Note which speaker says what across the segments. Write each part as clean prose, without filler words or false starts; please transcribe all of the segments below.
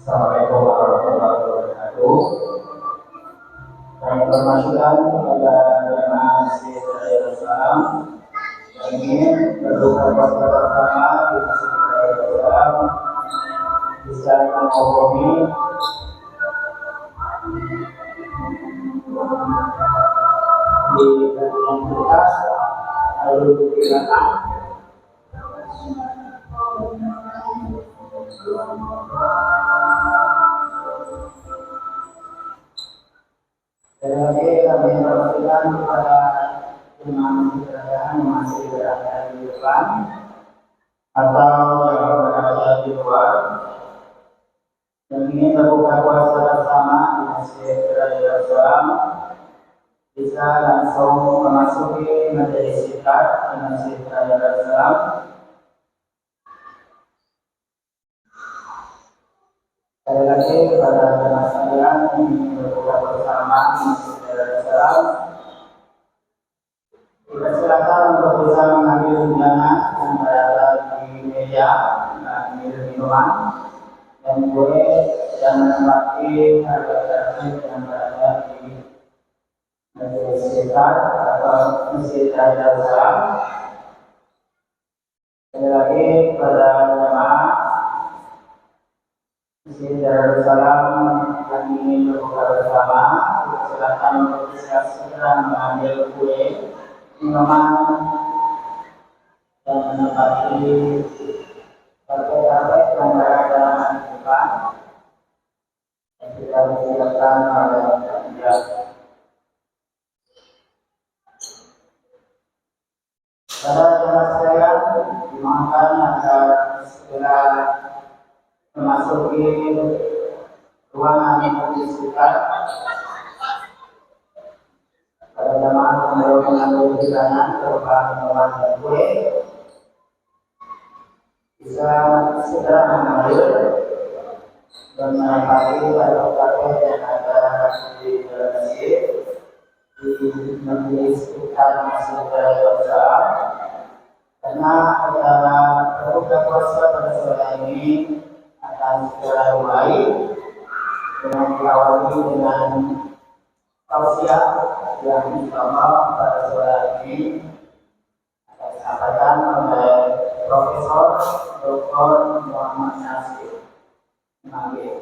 Speaker 1: Assalamualaikum warahmatullahi wabarakatuh. Kami permasukkan kepada jemaah Masjid Raya Islam yang ingin berbuka puasa bersama di Masjid Raya Islam bisa menghubungi di komunitas lalu digunakan lagi kami informasikan kepada jemaah kerajaan yang masih berada di depan atau yang berada di luar yang ingin berbuka puasa bersama di Masjid Raya Islam bisa langsung memasuki majelis itikaf di Masjid Raya Islam. Sekali lagi kepada jemaah sekalian yang ingin berbuka bersama di Masjid Raya Islam, dipersilakan untuk bisa mengambil hidangan yang berada di meja dan minuman dan boleh dan menempati harga-harga yang berada di majelis itikaf atau Masjid Raya Islam. Sekali lagi kepada jemaah Masjid Raya Islam yang ingin berbuka bersama, silakan untuk bisa segera mengambil kue, minuman, dan menempati karpet-karpet yang berada di depan yang sudah disediakan oleh panitia. Pada jemaah sekalian, dimohonkan agar segera memasuki ruangan majelis itikaf. Pada jemaah yang belum mengambil hidangan berupa minuman dan kue, bisa segera mengambil dan menempati karpet yang ada di dalam masjid di majelis itikaf Masjid Raya Islam, karena acara berbuka puasa pada sore ini akan segera mulai dengan diawali dengan tausiah yang insyaallah pada sore ini akan disampaikan oleh Profesor Dr. Muhammad Nasir Maghrib.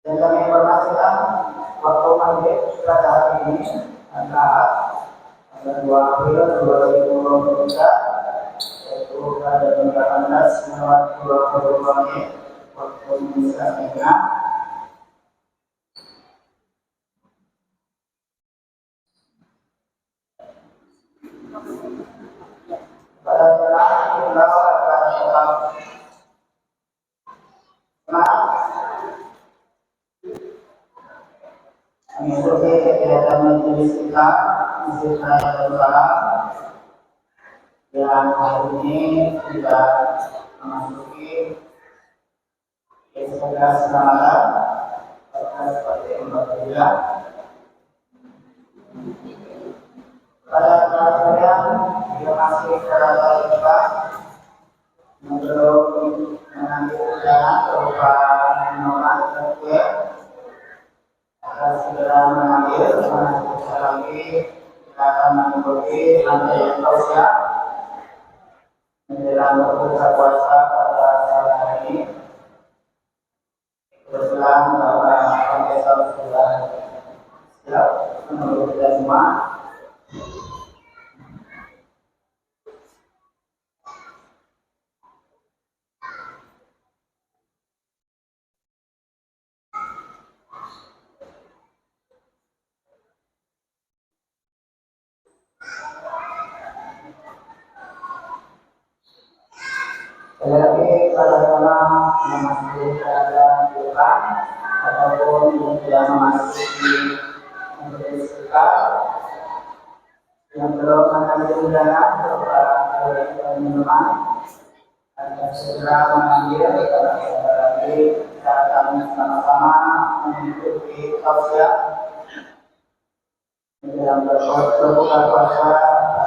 Speaker 1: Dan kami informasikan waktu maghrib pada hari ini adalah tanggal 2 April 2023, yaitu pada jam 18.22 menit waktu Indonesia Tengah. Pada jemaah kita akan tetap mengikuti kegiatan majelis itikaf Masjid Raya Islam yang hari ini sudah memasuki 11 Ramadan seperti Alhamdulillah. Pada kalian yang masih berada di depan belum mengambil hidangan berupa minuman dan kue, akan segera mengambil. Sebentar lagi kita akan mengikuti rangkaian tausiah menjelang berbuka puasa pada sore hari ini. Tetapi kadang-kadang memasuki keadaan Tuhan ataupun yang memasuki majelis kita yang belum akan diundang berupa minuman agar segera mengambil lagi kita akan sama-sama mengikuti tausiah dalam berbuka puasa ini.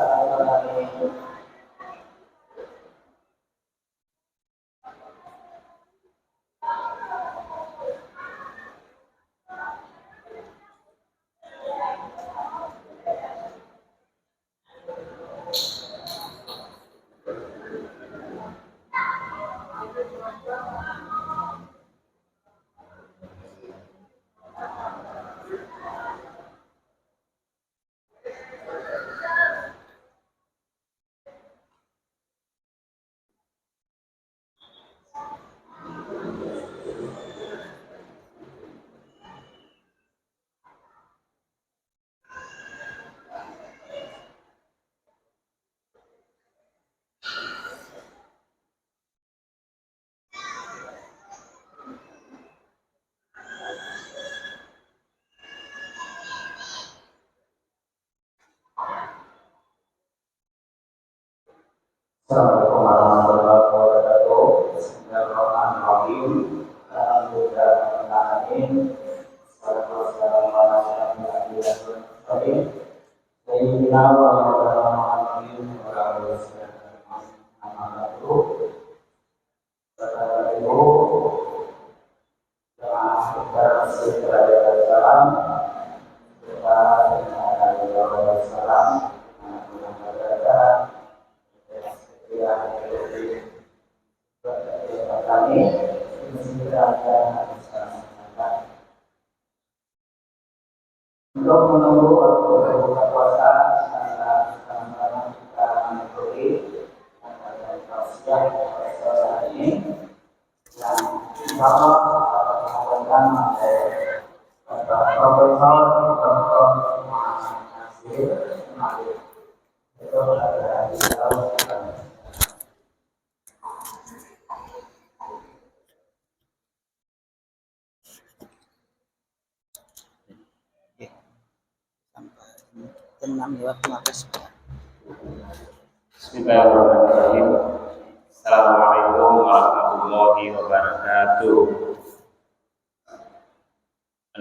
Speaker 1: Assalamualaikum warahmatullahi wabarakatuh. Bismillahirrahmanirrahim. Alhamdulillahirrahmanirrahim. Wassalamualaikum warahmatullahi wabarakatuh. Sayyidina wa Muhammadin wa alihi wasallam. Ibu jemaah sekalian salam. Kita salam. Kami untuk menunggu waktu berbuka puasa sama-sama kita mengikuti tausiah puasa ini yang insyaallah akan Profesor Dr. Nasir Malik itu ada di dalam.
Speaker 2: Bismillahirrahmanirrahim. Assalamualaikum warahmatullahi wabarakatuh.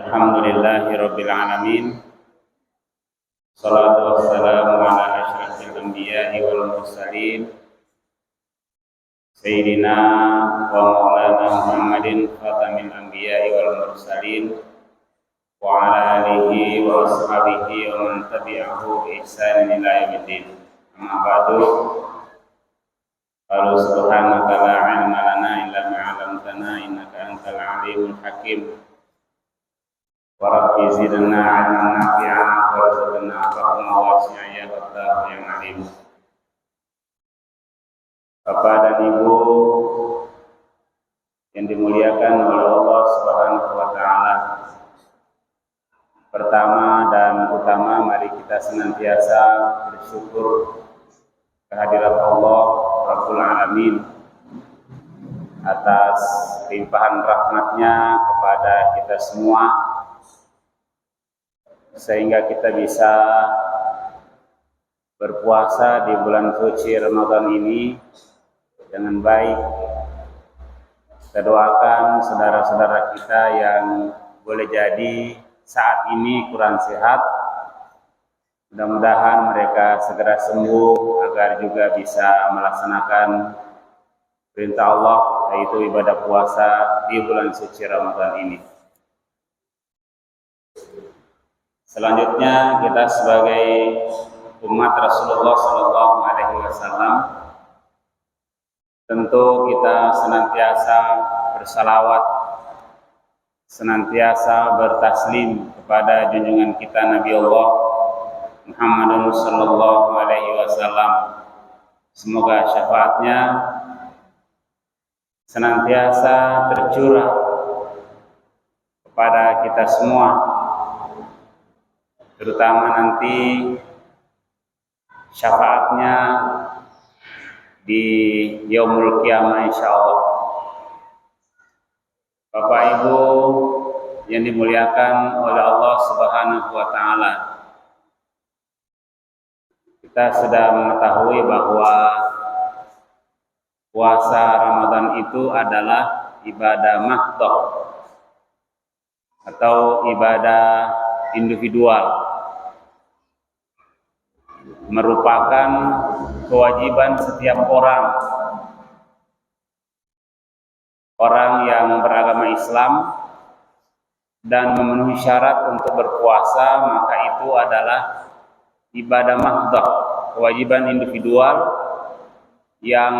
Speaker 2: Alhamdulillahirabbil alamin. Shalatu wassalamu ala asyrafil anbiya'i wal mursalin. Sayyidina wa maulana Muhammadin khatamil anbiya'i wal mursalin. Wa ala alihi wa ashabihi wa man tabi'ahu bi ihsanin ila yaumiddin. Amma ba'du. Qalu subhanaka la 'ilma lana illa ma 'allamtana innaka antal 'alimul hakim. Wa rabbi zidna 'ilman nafi'an warzuqna fahma wasi'a ya Fatah yang alim. Bapak dan Ibu yang dimuliakan oleh Allah Subhanahu wa taala. Pertama dan utama, mari kita senantiasa bersyukur kehadirat Allah Rabbul Alamin atas limpahan rahmatnya kepada kita semua, sehingga kita bisa berpuasa di bulan suci Ramadan ini dengan baik. Kita doakan saudara-saudara kita yang boleh jadi saat ini kurang sehat, mudah-mudahan mereka segera sembuh agar juga bisa melaksanakan perintah Allah, yaitu ibadah puasa di bulan suci Ramadan ini. Selanjutnya, kita sebagai umat Rasulullah SAW tentu kita senantiasa bersalawat, senantiasa bertaslim kepada junjungan kita Nabi Allah Muhammadun sallallahu alaihi wasallam. Semoga syafaatnya senantiasa tercurah kepada kita semua, terutama nanti syafaatnya di yaumul qiyamah insyaallah. Bapak Ibu yang dimuliakan oleh Allah Subhanahu wa taala. Kita sudah mengetahui bahwa puasa Ramadan itu adalah ibadah mahdhah atau ibadah individual, merupakan kewajiban setiap orang yang beragama Islam dan memenuhi syarat untuk berpuasa, maka itu adalah ibadah mahdhah, kewajiban individual yang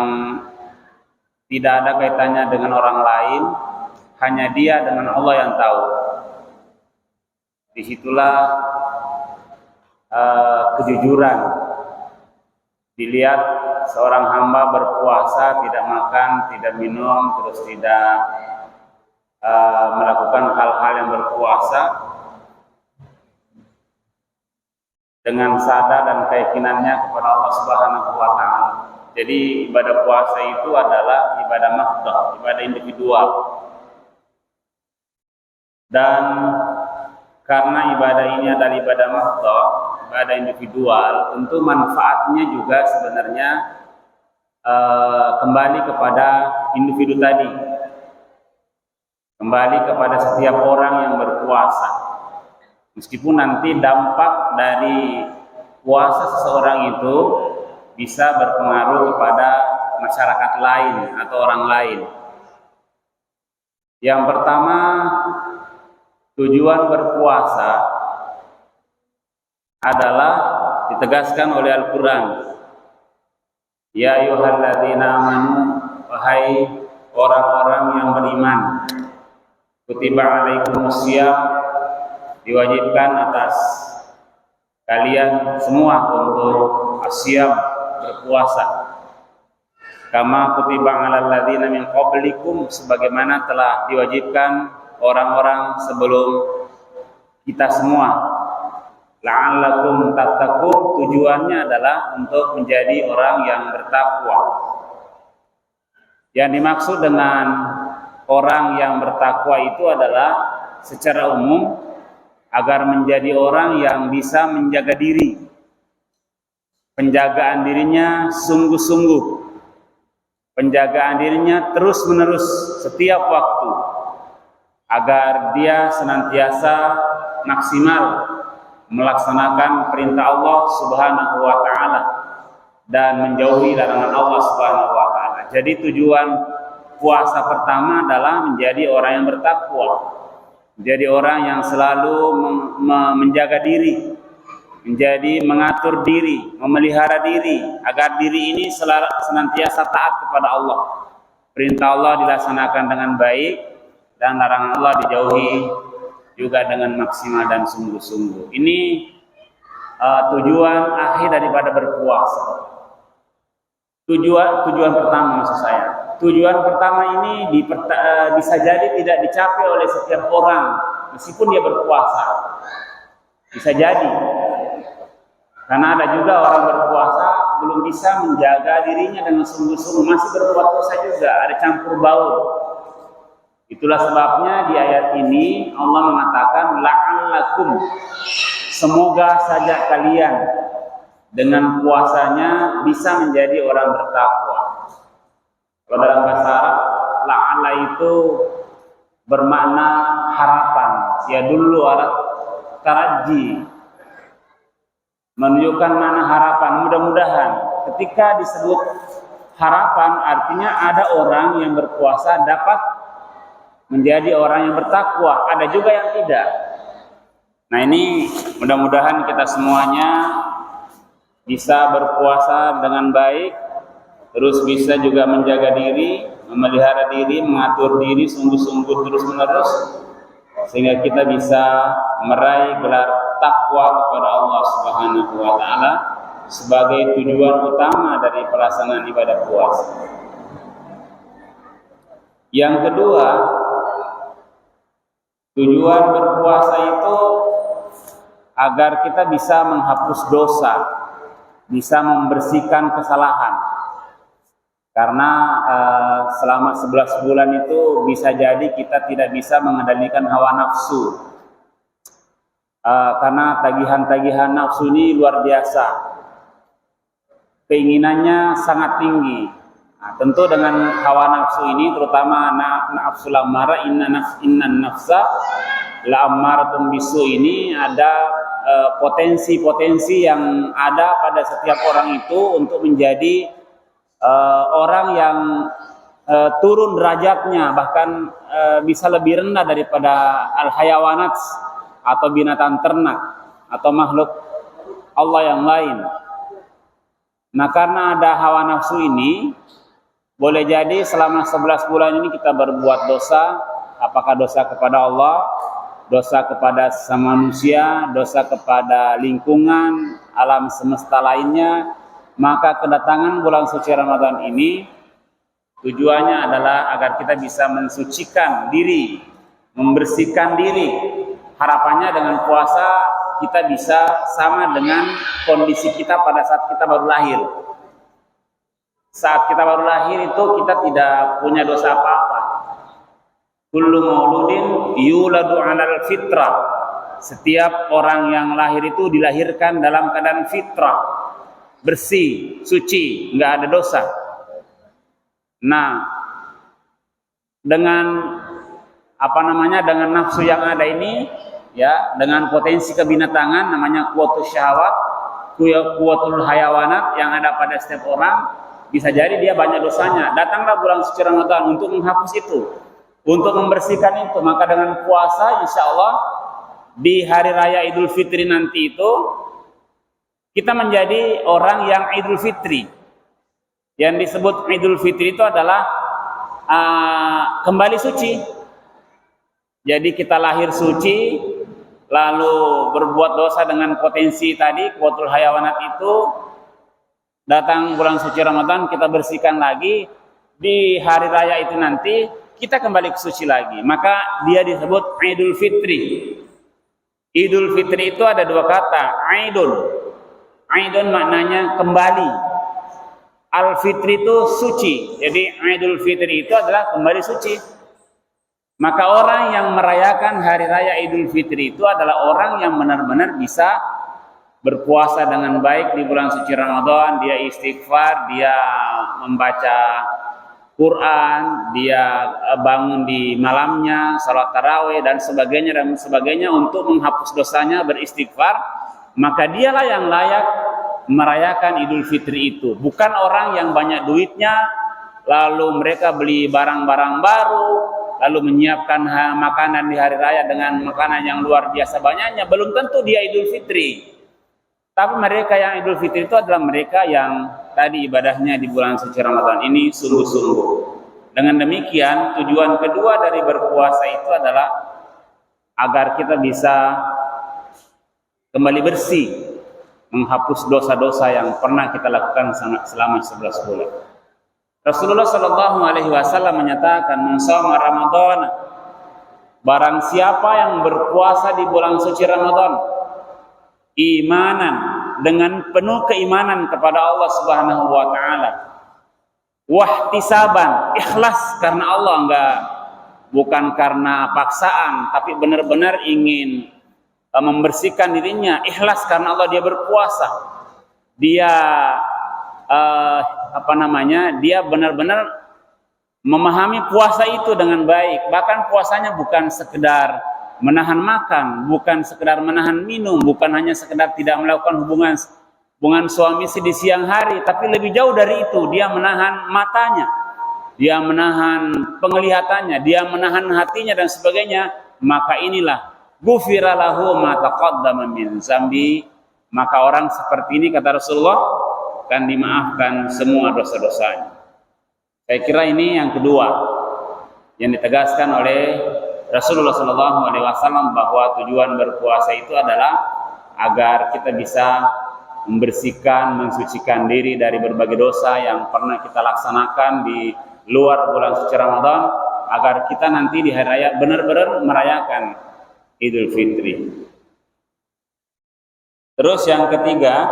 Speaker 2: tidak ada kaitannya dengan orang lain, hanya dia dengan Allah yang tahu. Disitulah kejujuran. Dilihat seorang hamba berpuasa, tidak makan, tidak minum, terus tidak melakukan hal-hal yang berpuasa dengan sadar dan keyakinannya kepada Allah Subhanahu wa taala. Jadi ibadah puasa itu adalah ibadah mahdhah, ibadah individual. Dan karena ibadah ini adalah ibadah mahdhah, ibadah individual, tentu manfaatnya juga sebenarnya kembali kepada individu tadi, kembali kepada setiap orang yang berpuasa. Meskipun nanti dampak dari puasa seseorang itu bisa berpengaruh kepada masyarakat lain atau orang lain. Yang pertama, tujuan berpuasa adalah ditegaskan oleh Al-Quran. Ya ayyuhalladzina amanu, wahai orang-orang yang beriman, kutiba alaikumusiyam, diwajibkan atas kalian semua untuk asyam, berpuasa. Kama kutiba alal ladzina min qablikum, sebagaimana telah diwajibkan orang-orang sebelum kita semua. La'allakum tattaqun, tujuannya adalah untuk menjadi orang yang bertakwa. Yang dimaksud dengan orang yang bertakwa itu adalah secara umum agar menjadi orang yang bisa menjaga diri. Penjagaan dirinya sungguh-sungguh. Penjagaan dirinya terus-menerus setiap waktu, agar dia senantiasa maksimal melaksanakan perintah Allah Subhanahu wa taala dan menjauhi larangan Allah Subhanahu wa taala. Jadi tujuan puasa pertama adalah menjadi orang yang bertakwa. Menjadi orang yang selalu menjaga diri, menjadi mengatur diri, memelihara diri agar diri ini senantiasa taat kepada Allah. Perintah Allah dilaksanakan dengan baik dan larangan Allah dijauhi juga dengan maksimal dan sungguh-sungguh. Ini tujuan akhir daripada berpuasa. Tujuan pertama maksud saya. Tujuan pertama ini bisa jadi tidak dicapai oleh setiap orang meskipun dia berpuasa. Bisa jadi. Karena ada juga orang berpuasa belum bisa menjaga dirinya dengan sungguh-sungguh, masih berbuat dosa juga, ada campur baur. Itulah sebabnya di ayat ini Allah mengatakan la'allakum, semoga saja kalian dengan puasanya bisa menjadi orang bertakwa. Kalau dalam bahasa Arab, la'alla itu bermakna harapan. Ya dulu alat taraji, menunjukkan mana harapan, mudah-mudahan. Ketika disebut harapan, artinya ada orang yang berpuasa dapat menjadi orang yang bertakwa, ada juga yang tidak. Nah ini mudah-mudahan kita semuanya bisa berpuasa dengan baik, terus bisa juga menjaga diri, memelihara diri, mengatur diri sungguh-sungguh terus-menerus, sehingga kita bisa meraih gelar takwa kepada Allah Subhanahu wa taala sebagai tujuan utama dari pelaksanaan ibadah puasa. Yang kedua, tujuan berpuasa itu agar kita bisa menghapus dosa, bisa membersihkan kesalahan. Karena selama 11 bulan itu bisa jadi kita tidak bisa mengendalikan hawa nafsu. Karena tagihan-tagihan nafsu ini luar biasa. Keinginannya sangat tinggi. Nah, tentu dengan hawa nafsu ini, terutama nafsu lamara, innan nafsa la'ammaratun bisu, ini ada potensi-potensi yang ada pada setiap orang itu untuk menjadi orang yang turun derajatnya, bahkan bisa lebih rendah daripada al-hayawanat atau binatang ternak atau makhluk Allah yang lain. Nah, karena ada hawa nafsu ini, boleh jadi selama 11 bulan ini kita berbuat dosa, apakah dosa kepada Allah, dosa kepada sesama manusia, dosa kepada lingkungan, alam semesta lainnya. Maka kedatangan bulan suci Ramadan ini tujuannya adalah agar kita bisa mensucikan diri, membersihkan diri. Harapannya dengan puasa kita bisa sama dengan kondisi kita pada saat kita baru lahir. Saat kita baru lahir itu kita tidak punya dosa apa-apa. Kullu mauludin yuladu 'alal fitrah. Setiap orang yang lahir itu dilahirkan dalam keadaan fitrah, bersih, suci, nggak ada dosa. Nah, dengan dengan nafsu yang ada ini, ya, dengan potensi kebinatangan namanya kuwatul syahwat, kuwatul hayawanat yang ada pada setiap orang, bisa jadi dia banyak dosanya. Datanglah bulan suci Ramadan untuk menghapus itu, untuk membersihkan itu. Maka dengan puasa, insya Allah di hari raya Idul Fitri nanti itu kita menjadi orang yang Idul Fitri. Yang disebut Idul Fitri itu adalah kembali suci. Jadi kita lahir suci, lalu berbuat dosa dengan potensi tadi, kuwatul hayawanat itu. Datang bulan suci Ramadan, kita bersihkan lagi. Di hari raya itu nanti, kita kembali ke suci lagi. Maka dia disebut Idul Fitri. Idul Fitri itu ada dua kata, Aidun. Aidun maknanya kembali. Al-Fitri itu suci. Jadi Idul Fitri itu adalah kembali suci. Maka orang yang merayakan hari raya Idul Fitri itu adalah orang yang benar-benar bisa berpuasa dengan baik di bulan suci Ramadan. Dia istighfar, dia membaca Quran, dia bangun di malamnya, salat tarawih dan sebagainya untuk menghapus dosanya, beristighfar. Maka dialah yang layak merayakan Idul Fitri itu. Bukan orang yang banyak duitnya, lalu mereka beli barang-barang baru, lalu menyiapkan makanan di hari raya dengan makanan yang luar biasa banyaknya. Belum tentu dia Idul Fitri. Tapi mereka yang Idul Fitri itu adalah mereka yang tadi ibadahnya di bulan suci Ramadan ini sungguh-sungguh. Dengan demikian, tujuan kedua dari berpuasa itu adalah agar kita bisa kembali bersih, menghapus dosa-dosa yang pernah kita lakukan selama 11 bulan. Rasulullah Shallallahu Alaihi Wasallam menyatakan, "Man shoma Ramadan, barang siapa yang berpuasa di bulan suci Ramadan, imanan, dengan penuh keimanan kepada Allah Subhanahu Wa Taala, wahtisaban, ikhlas karena Allah, bukan karena paksaan, tapi benar-benar ingin membersihkan dirinya, ikhlas karena Allah dia berpuasa. Dia dia benar-benar memahami puasa itu dengan baik. Bahkan puasanya bukan sekedar menahan makan, bukan sekedar menahan minum, bukan hanya sekedar tidak melakukan hubungan suami istri di siang hari, tapi lebih jauh dari itu. Dia menahan matanya, dia menahan penglihatannya, dia menahan hatinya dan sebagainya. Maka inilah ghufira lahu ma taqaddama min zambi. Maka orang seperti ini, kata Rasulullah, akan dimaafkan semua dosa-dosanya. Saya kira ini yang kedua yang ditegaskan oleh Rasulullah Shallallahu Alaihi Wasallam, bahwa tujuan berpuasa itu adalah agar kita bisa membersihkan, mensucikan diri dari berbagai dosa yang pernah kita laksanakan di luar bulan suci Ramadan, agar kita nanti di hari raya benar-benar merayakan Idul Fitri. Terus yang ketiga,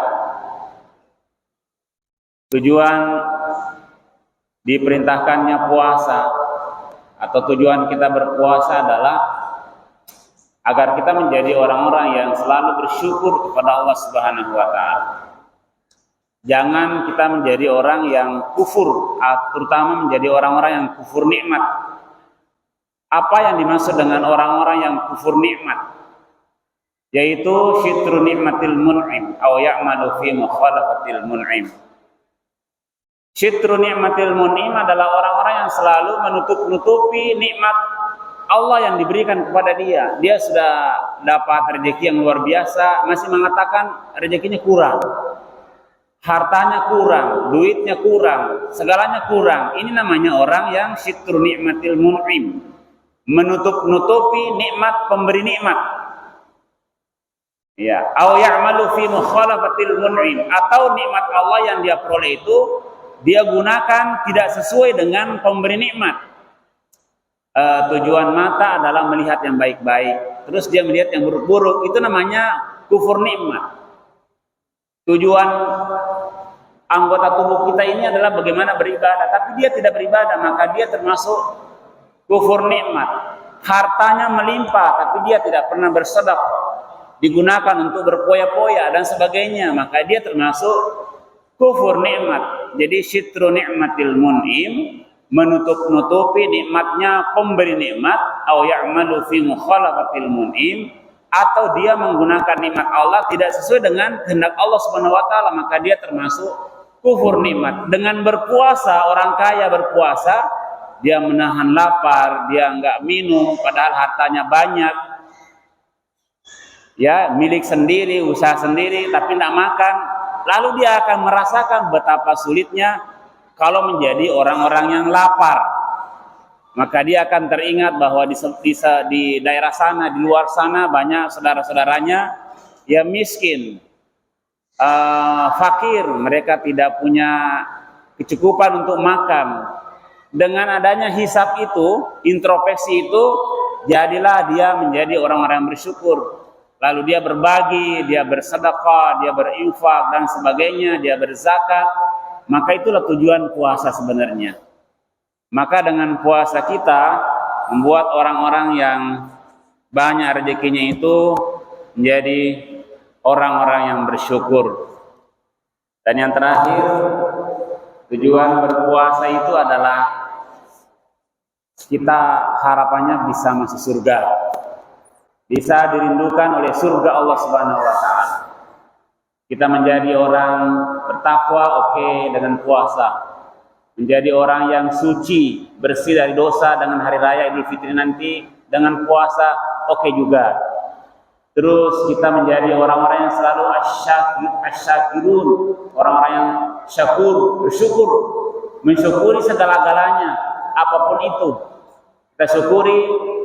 Speaker 2: tujuan diperintahkannya puasa atau tujuan kita berpuasa adalah agar kita menjadi orang-orang yang selalu bersyukur kepada Allah Subhanahu wa taala. Jangan kita menjadi orang yang kufur, terutama menjadi orang-orang yang kufur nikmat. Apa yang dimaksud dengan orang-orang yang kufur nikmat? Yaitu syitru nikmatil mun'im aw ya'malu fi mukhalafatil mun'im. Syitru nikmatil mun'im adalah orang-orang yang selalu menutup-nutupi nikmat Allah yang diberikan kepada dia. Dia sudah dapat rezeki yang luar biasa, masih mengatakan rezekinya kurang. Hartanya kurang, duitnya kurang, segalanya kurang. Ini namanya orang yang syitru nikmatil mun'im. Menutup-nutupi nikmat pemberi nikmat. Ya, aw ya'malu fi mukhalafatil mun'im, atau nikmat Allah yang dia peroleh itu dia gunakan tidak sesuai dengan pemberi nikmat. Tujuan mata adalah melihat yang baik-baik, terus dia melihat yang buruk-buruk, itu namanya kufur nikmat. Tujuan anggota tubuh kita ini adalah bagaimana beribadah, tapi dia tidak beribadah, maka dia termasuk kufur nikmat. Hartanya melimpah, tapi dia tidak pernah bersedekah, digunakan untuk berpoya-poya dan sebagainya, maka dia termasuk kufur nikmat. Jadi syitru nikmatil mun'im, menutup-nutupi nikmatnya pemberi nikmat, au ya'malu fi mukhalafatil mun'im, atau dia menggunakan nikmat Allah tidak sesuai dengan kehendak Allah Subhanahu wa taala, maka dia termasuk kufur nikmat. Dengan berpuasa, orang kaya berpuasa, dia menahan lapar, dia enggak minum padahal hartanya banyak. Ya, milik sendiri, usaha sendiri tapi enggak makan. Lalu dia akan merasakan betapa sulitnya kalau menjadi orang-orang yang lapar. Maka dia akan teringat bahwa di daerah sana, di luar sana banyak saudara-saudaranya yang miskin, fakir, mereka tidak punya kecukupan untuk makan. Dengan adanya hisab itu, introspeksi itu, jadilah dia menjadi orang-orang yang bersyukur. Lalu dia berbagi, dia bersedekah, dia berinfak dan sebagainya, dia berzakat. Maka itulah tujuan puasa sebenarnya. Maka dengan puasa kita membuat orang-orang yang banyak rezekinya itu menjadi orang-orang yang bersyukur. Dan yang terakhir, tujuan berpuasa itu adalah kita harapannya bisa masuk surga. Bisa dirindukan oleh surga Allah Subhanahu wa taala. Kita menjadi orang bertakwa, oke, dengan puasa. Menjadi orang yang suci, bersih dari dosa dengan hari raya Idul Fitri nanti dengan puasa, oke juga. Terus kita menjadi orang-orang yang selalu asyakirun, orang-orang yang syakur, bersyukur, mensyukuri segala-galanya, apapun itu. Kita syukuri,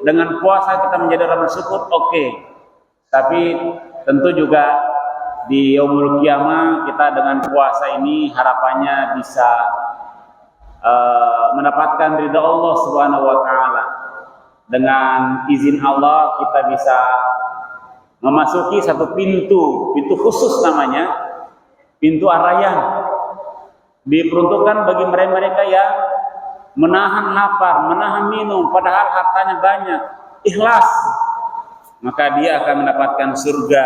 Speaker 2: dengan puasa kita menjadi orang bersyukur, oke. Tapi tentu juga di yaumul qiyamah kita dengan puasa ini harapannya bisa mendapatkan ridha Allah Subhanahu wa taala. Dengan izin Allah kita bisa memasuki satu pintu khusus namanya pintu Ar-Rayyan. Diperuntukkan bagi mereka yang menahan lapar, menahan minum padahal hartanya banyak, ikhlas, maka dia akan mendapatkan surga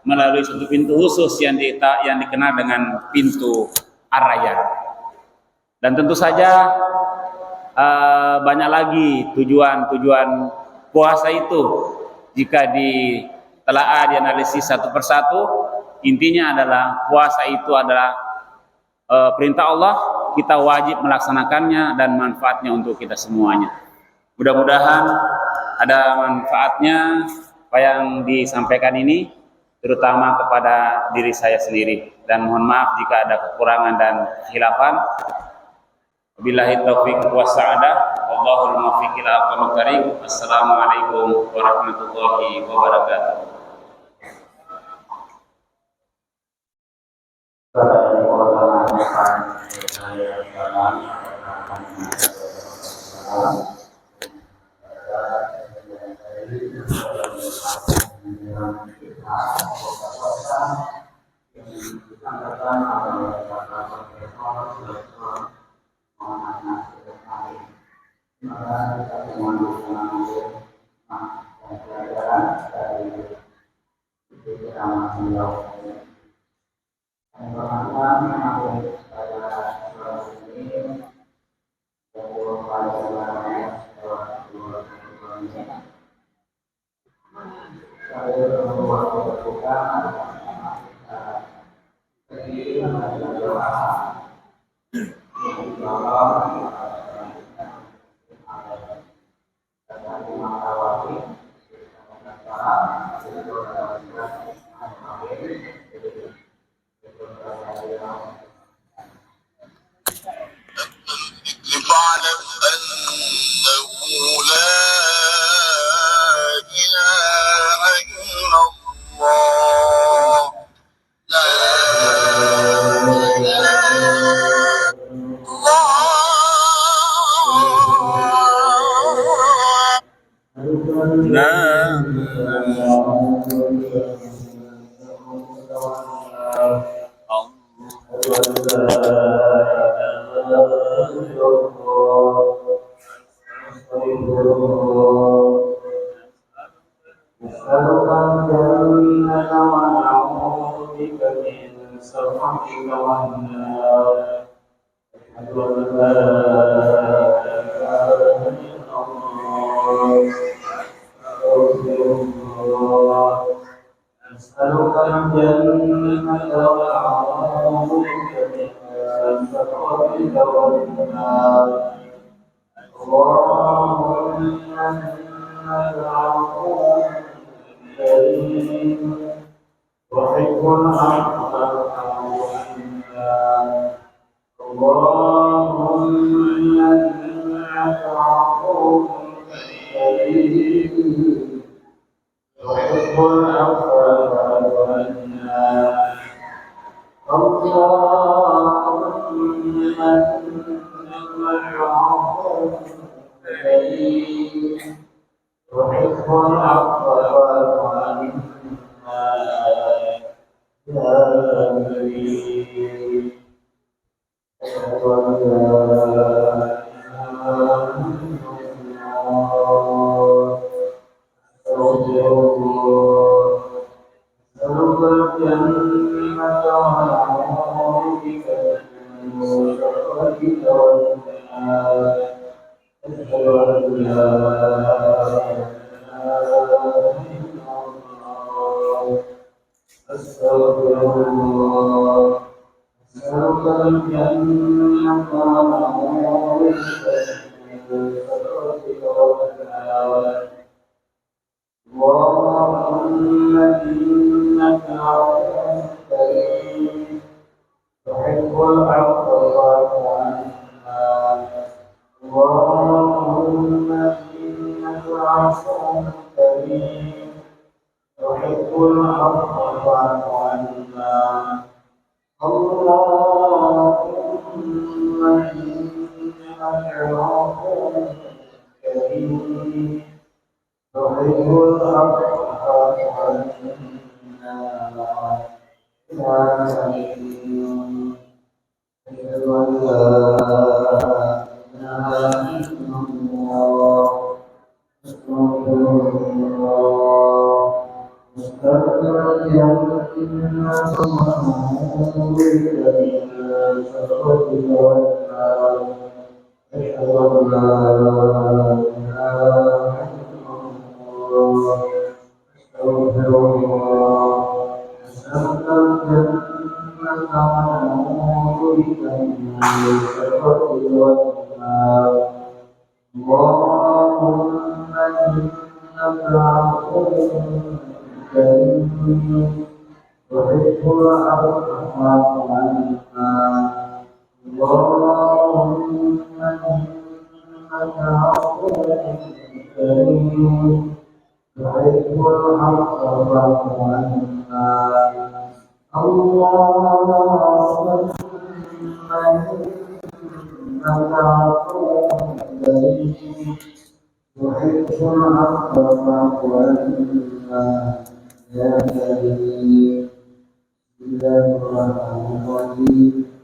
Speaker 2: melalui satu pintu khusus yang dikenal dengan pintu Ar-Rayyan. Dan tentu saja banyak lagi tujuan-tujuan puasa itu. Jika ditelaah, dianalisis satu persatu, intinya adalah puasa itu adalah perintah Allah, kita wajib melaksanakannya dan manfaatnya untuk kita semuanya. Mudah-mudahan ada manfaatnya apa yang disampaikan ini, terutama kepada diri saya sendiri. Dan mohon maaf jika ada kekurangan dan khilafan. Wabillahi taufiq wassa'adah. Wallahul muwaffiq ila aqwamit thariq. Assalamualaikum warahmatullahi wabarakatuh.
Speaker 1: maka kita mengambil pelajaran dari ceramah beliau. Yang pertama mengambil pada ini bahwa pelajarannya saya membuat kebukaan berdiri dengan doa
Speaker 3: لتعلم أنه لا إله إلا الله لا إله إلا
Speaker 1: أسألك الجنة وأعوذ بك من السخط والنار اللهم إنك عفو كريم تحب العفو فاعف عنا اللهم إنك عفو كريم تحب العفو فاعف عنا اللهم إنك عفو كريم تحب العفو فاعف عنا يا كريم أشهد أن لا إله إلا الله أستغفر الله أسألك الجنة وأعوذ بك من سخطك والنار أشهد أن لا إله إلا الله أستغفر الله أسألك الجنة وأعوذ بك من سخطك والنار اللهم إنك عفو كريم تحب العفو فاعف عنا اللهم إنك عفو كريم تحب العفو فاعف عنا اللهم إنك عفو كريم تحب العفو فاعف عنا يا كريم أشهد أن لا إله إلا الله أستغفر الله أستغفر الجنة وأعوذ بك من سخطك والنار أشهد أن لا إله إلا الله أستغفر الله أسألك الجنة وأعوذ بك من سخطك والنار اللهم إنك عفو كريم تحب العفو فاعف عنا اللهم إنك عفو كريم تحب العفو فاعف عنا اللهم إنك عفو كريم تحب العفو فاعف عنا يا كريم بسم الله الرحمن الرحيم